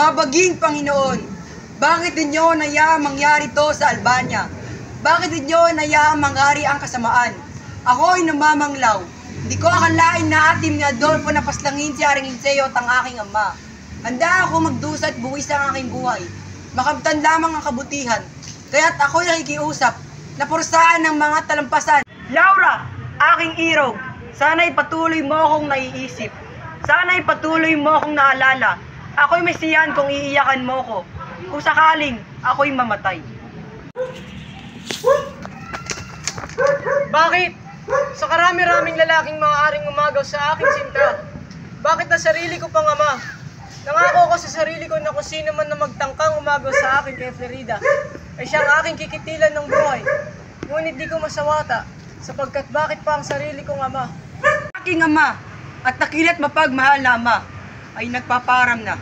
Mababaging Panginoon, bakit ninyo nayaang mangyari to sa Albania? Bakit ninyo nayaang mangyari ang kasamaan? Ako'y namamanglaw. Hindi ko akalain na atim ni Adolfo na paslangin si Haring Linceo at ang aking ama. Handa ako magdusa at buwis ang aking buhay. Makamtan lamang ang kabutihan. Kaya't ako'y nakikiusap na pursaan ng mga talampasan. Laura, aking irog, sana'y patuloy mo akong naiisip. Sana'y patuloy mo akong naalala. Ako'y mesiyan kung iiyakan mo ko. Kung sakaling ako'y mamatay. Bakit? Sa karami-raming lalaking maaaring umagaw sa aking sinta, bakit na sarili ko pang ama? Nangako ko sa sarili ko na kung sino man na magtangkang umagaw sa akin kay Florida, ay siyang aking kikitilan ng buhay. Ngunit di ko masawata, sapagkat bakit pa ang sarili kong ama? Aking ama at nakilat mapagmahal na ama ay nagpaparam na.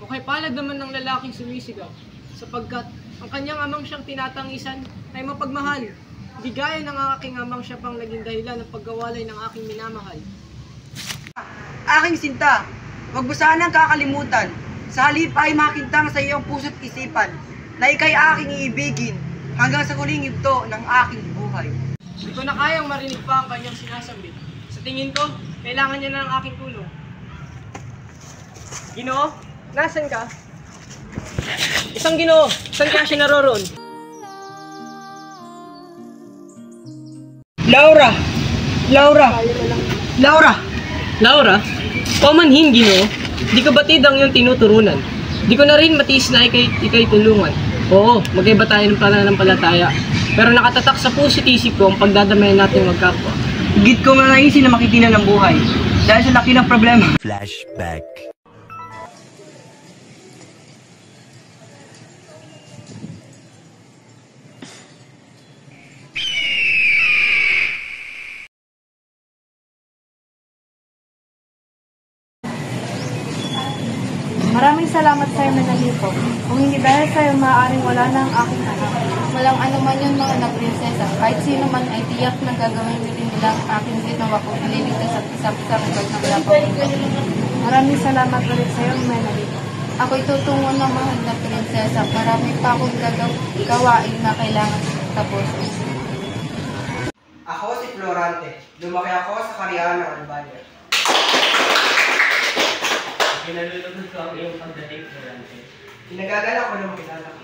Okay, palad naman ng lalaking sumisigaw, sapagkat ang kanyang amang siyang tinatangisan ay mapagmahal. Di gaya ng aking amang siya pang naging dahilan ng pagkawalay ng aking minamahal. Aking sinta, huwag mo sanang kakalimutan. Sa halip ay makintang sa iyong puso't isipan na ika'y aking iibigin hanggang sa huling yugto ng aking buhay. Hindi ko na kayang marinig pa ang kanyang sinasabi. Sa tingin ko, kailangan niya na ng aking tulong. Ginoo, nasan ka? Isang Ginoo, saan kaya siya naroroon? Laura! Laura! Laura! Laura, pamanhin Ginoo, di ko batid ang iyong tinuturunan. Di ko na rin matiis na ikay tulungan. Oo, magkaiba tayo ng pananampalataya. Pero nakatatak sa puso't isip ko ang pagdadamayan natin magkapwa. Higit ko nga naisin na makitinan ng buhay dahil sa laki ng problema. Flashback. Maraming salamat sa iyo, Menalito. Kung hindi dahil sa iyo, maaaring wala na ang aking anak. Walang anuman yun mga na-prinsesa. Kahit sino man ay tiyak na gagawin nila ang aking ginawa ko. Ililigtas at isang-isang ng lapang ito. Maraming salamat ulit sa iyo, Menalito. Ako'y tutungo ng mahal na prinsesa. Marami pa akong gawain na kailangan tapusin. Ako si Florante. Lumaki ako sa Kariana ng Albania. Pinalulugod ko ang iyong pagdating, Florante. Pinagagala ko ng kilala ko.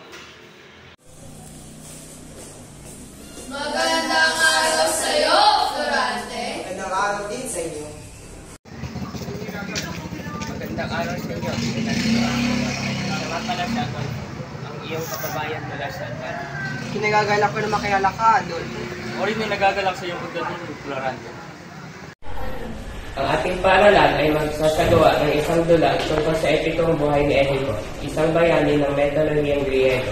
Magandang araw sa iyo, Florante. Magandang araw din sa inyo. Magandang araw sa inyo. Salamat pala sa ako, ang iyong kababayan mula sa Albania. Pinagagala ko na makilala ka, Adolfo. O rin may nagagalak sa iyong pagdating, Florante. Ang ating paaralan ay magsasagawa ng isang dula tungkol sa epikong buhay ni Ehiko, isang bayani ng metalohiyang Griego.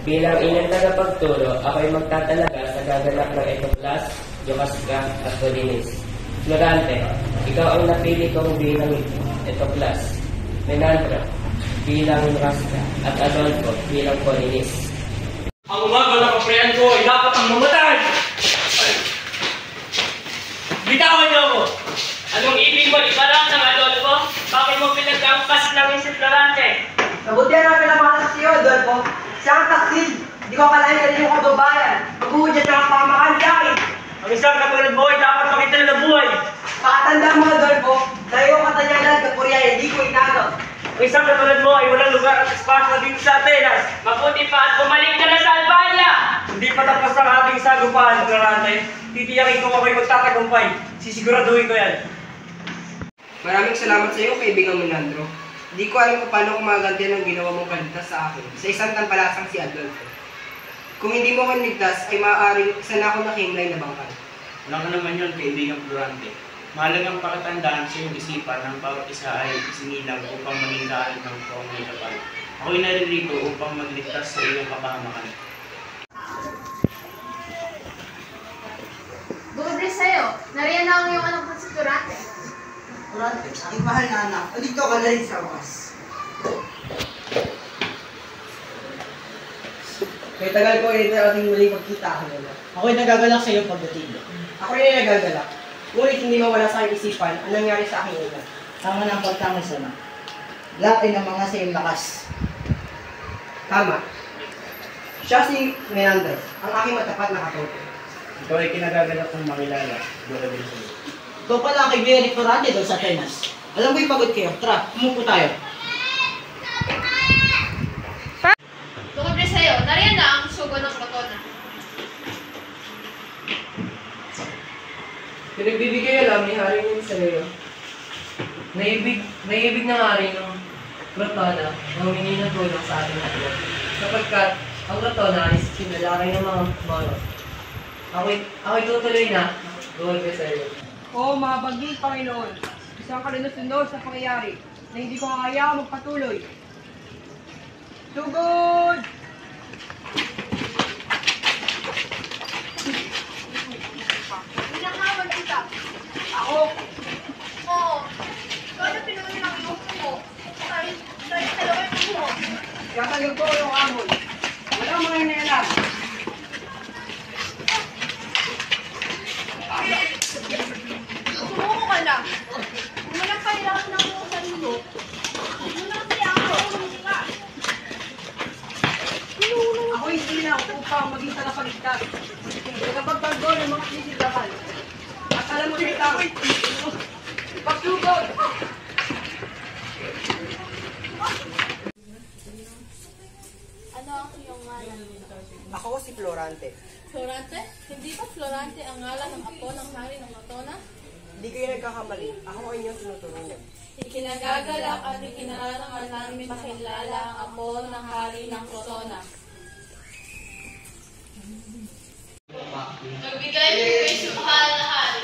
Bilang inyong tagapagturo, ako ay magtatalaga sa gaganap ng Etoclas, Jocasta at Polines. Florante, ikaw ang napili kong bilang Etoclas, Menandro bilang Jocasta at Adolfo bilang Polines. Ang umagal na kaprayan ko ay dapat ang mamatay! Bitawan niyo ako! Anong ibig mo ipalang ng Adolfo? Bakit mo pinagkampas lang si Florante? Mabuti na pinapakita sa iyo, Adolfo. Siya ang taksil. Hindi ko akalain ka rin yung kababayan. Maghuhudya siya ang pamakan sa akin. Ang isang katulad mo ay dapat makita na buhay. Pakatanda mo, Adolfo. Sa iyo katanyagan at kapuriyan, hindi ko inagaw. Ang isang katulad mo ay walang lugar at espasyo dito sa Atenas. Mabuti pa at bumalik ka na sa Albania. Hindi pa tapos ang ating sagupahan, Florante. Titiyakin ko ako'y magtatagumpay. Sisiguraduhin ko yan. Maraming salamat sa iyo, kaibigang Menandro. Hindi ko alam kung paano kumaganti ng ginawa mong kaligtas sa akin sa isang tampalasang si Adolfo. Kung hindi mo kanligtas, ay maaaring isa na ako nakimlay na bangkal. Wala ka naman yun, kaibigang Florante. Mahalagang pakatandaan sa iyong isipan ng bawat isa ay isinilang upang maging daan ng buong may kapal. Ako'y naririto upang magligtas sa iyong kapahamakan. Bukod rin sa'yo, nariyan na ang iyong anak na si Florante. Florante, aking mahal na anak, dito ka na rin sa wakas. Kaya tagal ko ito ating muling pagkita, Lola. Ako'y nagagalak sa iyong pagdating. Ako rin nagagalak. Ngunit hindi mawala sa aking isipan ang nangyari sa aking ina. Tama na ang pagtama sa na. lahat ay ng mga same lakas. Tama. Siya si Meandres, ang aking matapat na katuto. Ikaw ay kinagagalak kong makilala. Dora din sa'yo. Ito pala ang kaibigan ni Florante doon sa Atenas. Alam ko pagod kayo. Tara, umupo tayo. Tungkol sa'yo, nariyan na ang sugo ng Crotona. Pinagbibigay alam ni Hari ng Sa'yo. Naibig ng Hari ng Crotona na humingi ng tulong sa ating hapon. Sapagkat ang Crotona ay sinalakay ng mga mano. Ako'y tutuloy na. Tungkol sa'yo. Oo, mahabaging Panginoon. Isang kalunos-lunos sa pangyayari na hindi ko kakaya magpatuloy. Tugod! Pinakawan kita. Ako! Oo. Kaya pinunin ang iyong mo. Dahil dalawa yung mo. Kakalag ko yung amon. Walang mga hinayalan. Sumuko ka lang. Kung walang kailangan ng iyong sarili, muna kasi ako. Ako'y sinaw upang maging tagapagligtas. Tagapagtanggol ng mga sisigapan. At alam mo rin ako, pagsugod! Ano ang iyong ngalan? Ako si Florante. Florante? Hindi ba Florante ang ngalan ng apo ng hari ng Crotona? Hindi kayo nagkakamali. Ako ang inyong tinuturunan. Ikinagagalak at ikinaarangal namin makilala ang apo ng hari ng Crotona. Nagbigay ng grace yung mahal na hari.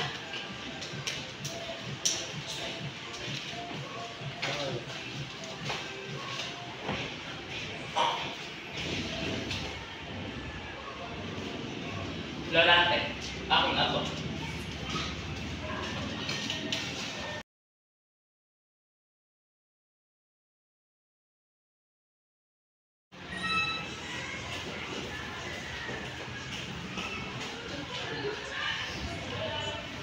Florante, aking apo.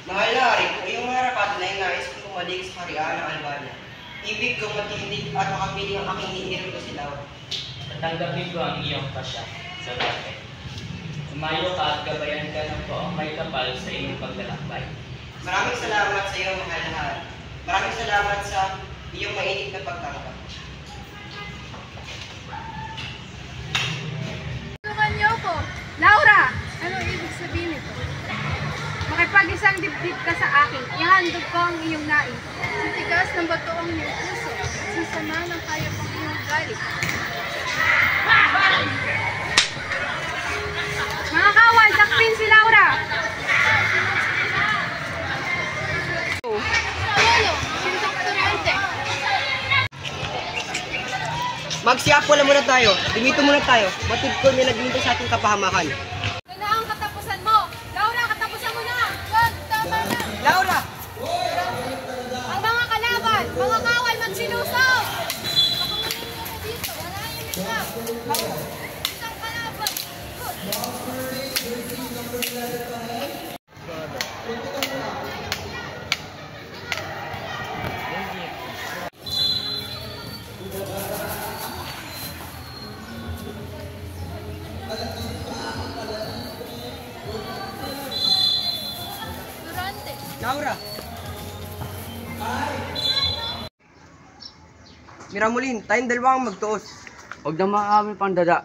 Mahal na hari, ngayong mga rapat na yung nais kong kumalik sa kariaan ng Albania. Ibig kong matindig at makapiling ang aking hihirin ko si Laura. Tatanggapin ko ang iyong pasya, Florante. Umayo ka at gabayan ka ng poong may kapal sa iyong paglalakbay. Maraming salamat sa iyo, mahal na hari. Maraming salamat sa iyong mainit na pagtanggap. Tulungan niyo ko. Laura! Anong ibig sabihin nito? Makipag-isang dibdib ka sa akin. Ihandog ko ang iyong nais. Sa tigas ng bato ang iyong puso. Sa sama ng kaya pang iyong galit. Mga kawal, sakpin si Laura! Lolo, sintong Florante. Magsiapula muna tayo. Dumito muna tayo. Matid ko may naglingkod sa ating kapahamakan. Ito na ang katapusan mo! Laura, katapusan mo na! Wag, tama na! Laura! Ang mga kalaban, mga kawal, magsilusaw! Dito, wala yung isa. Isang kalaban. Durante. Laura! Miramulin, tayong dalawa ang magtuos. Huwag na makakami pang dada.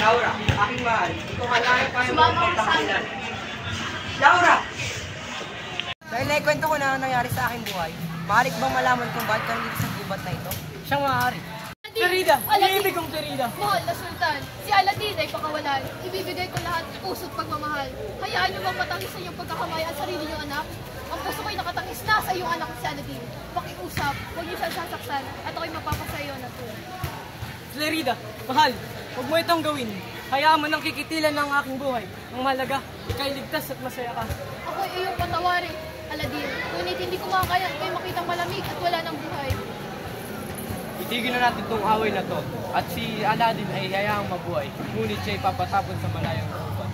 Laura, aking mahal, ikaw ka lang kaya mo Sumama ka sa pagtakilan. Laura! Dahil naikwento ko na ang nangyari sa aking buhay, maaari ko bang malaman kung bakit kang dito sa gubat na ito? Siyang maaari. Clarida! Iniibig kong Clarida! Mahal na Sultan, si Aladdin ay pakawalan. Ibibigay ko lahat puso't pagmamahal. Hayaan niyo bang matangis sa iyong pagkakamay at sarili niyong anak? Ang puso ko'y nakatangis na sa iyong anak si Aladdin. Pakiusap, huwag niyo siya sasaktan at ako'y mapapasayo na to. Clarida, mahal, huwag mo itong gawin. Hayaan mo nang kikitilan ng aking buhay. Ang mahalaga, ika'y ligtas at masaya ka. Ako'y iyong patawarin, Aladdin. Ngunit hindi ko makakaya kayo makitang malamig at wala ng buhay. Itigil na natin itong away na to. At si Aladdin ay hayaang mabuhay, ngunit siya ay papatapon sa malayang lupa.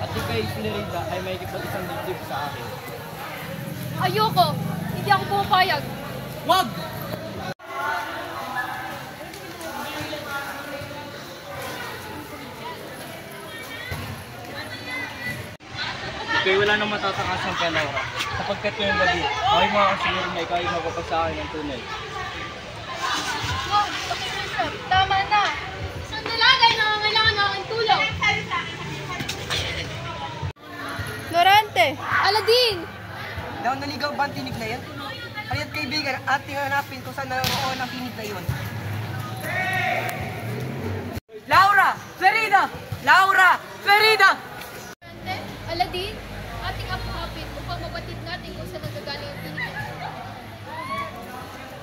At si kay Esmeralda ay may isang dibdib sa akin. Ayoko! Hindi ako pumapayag! Wag! Ikaw wala nang matatakasan kay Laura. Sapagkat ngayong gabi, ako'y makakasiguro na ikaw ay magpapag sa akin ng tunay. Wag! Pakiusap! Tama na! Isang dalaga ay nangangailangan ng aking tulong! Lorente! Aladdin! Daw naligaw ba ang tinig na yan? Kaya't kaibigan, ating hanapin kung saan naroon ang tinig na yun. Laura! Ferida! Laura! Ferida! Lorente, Aladdin, ating apahapin upang mabatid natin kung saan nagagaling ang tinig.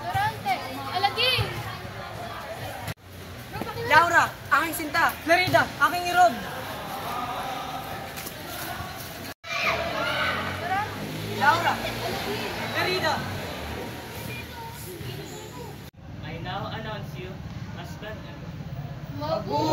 Lorente! Aladdin! Laura! Aking sinta! Ferida! Aking irod! Laura! Ferida! I now announce you husband and Mabuhay!